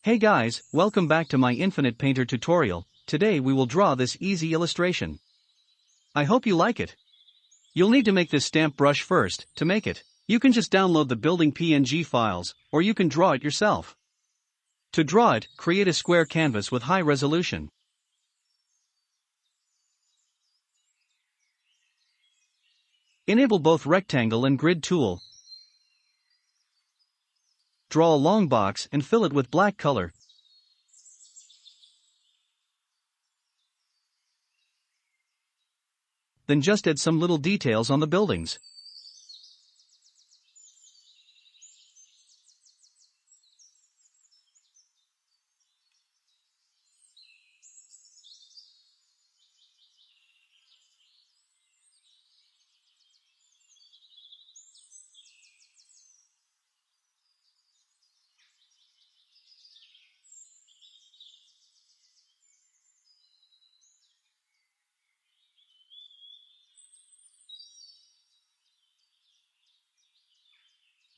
Hey guys, welcome back to my Infinite Painter tutorial. Today we will draw this easy illustration. I hope you like it. You'll need to make this stamp brush first. To make it, you can just download the building PNG files, or you can draw it yourself. To draw it, create a square canvas with high resolution. Enable both rectangle and grid tool. Draw a long box and fill it with black color. Then just add some little details on the buildings.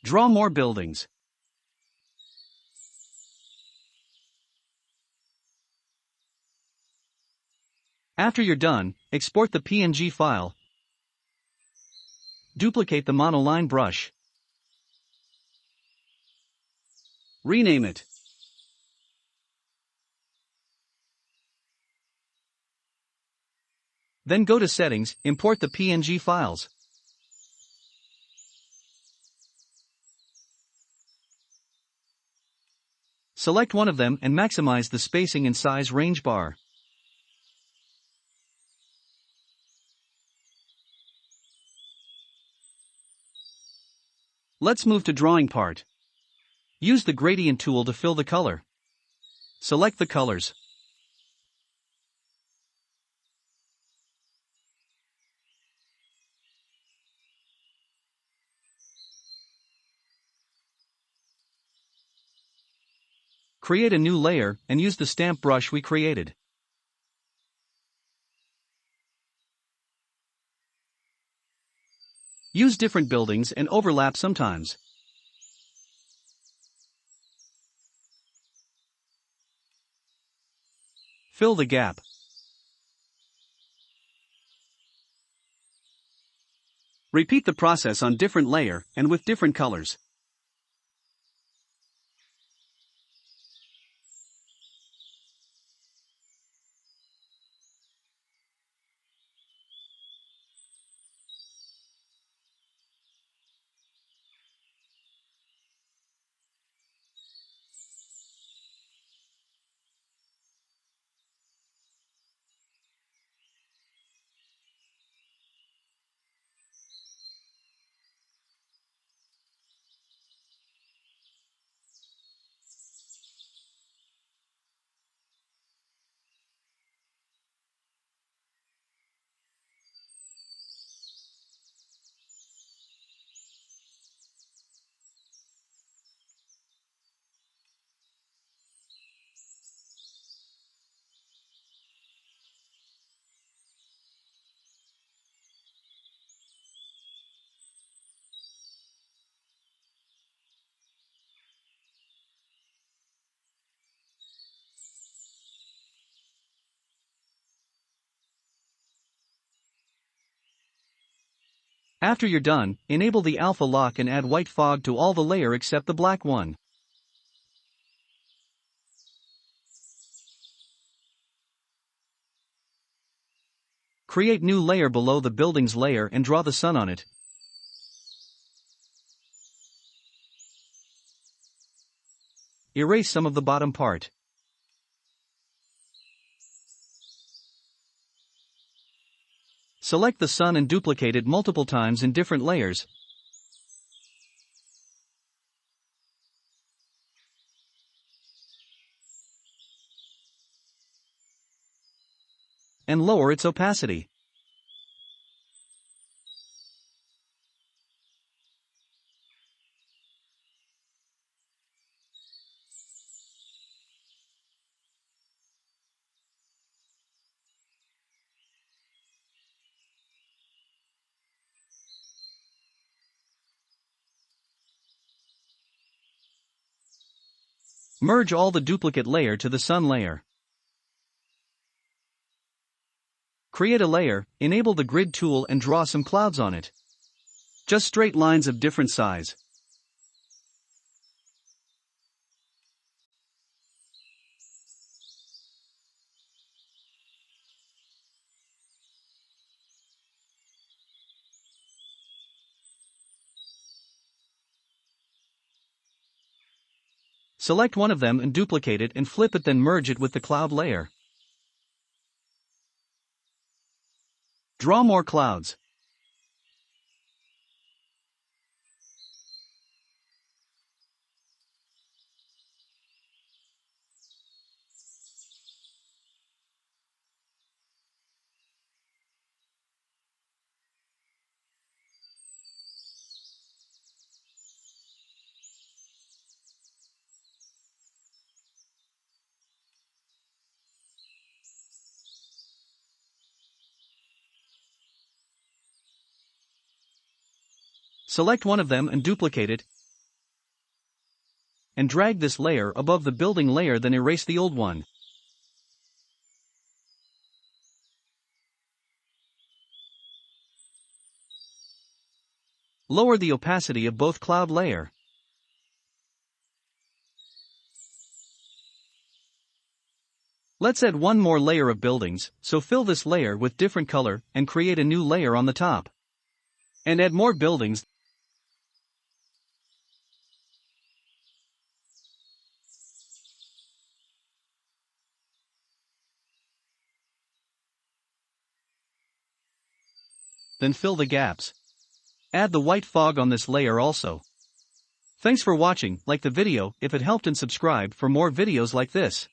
Draw more buildings. After you're done, export the PNG file. Duplicate the monoline brush. Rename it. Then go to Settings, import the PNG files. Select one of them and maximize the spacing and size range bar. Let's move to drawing part. Use the gradient tool to fill the color. Select the colors. Create a new layer and use the stamp brush we created. Use different buildings and overlap sometimes. Fill the gap. Repeat the process on different layer and with different colors. After you're done, enable the alpha lock and add white fog to all the layer except the black one. Create new layer below the building's layer and draw the sun on it. Erase some of the bottom part. Select the sun and duplicate it multiple times in different layers. And lower its opacity. Merge all the duplicate layer to the sun layer. Create a layer, enable the grid tool and draw some clouds on it. Just straight lines of different size. Select one of them and duplicate it and flip it, then merge it with the cloud layer. Draw more clouds. Select one of them and duplicate it, and drag this layer above the building layer, then erase the old one. Lower the opacity of both cloud layer. Let's add one more layer of buildings, so fill this layer with different color and create a new layer on the top. And add more buildings. Then fill the gaps. Add the white fog on this layer also. Thanks for watching. Like the video if it helped and subscribe for more videos like this.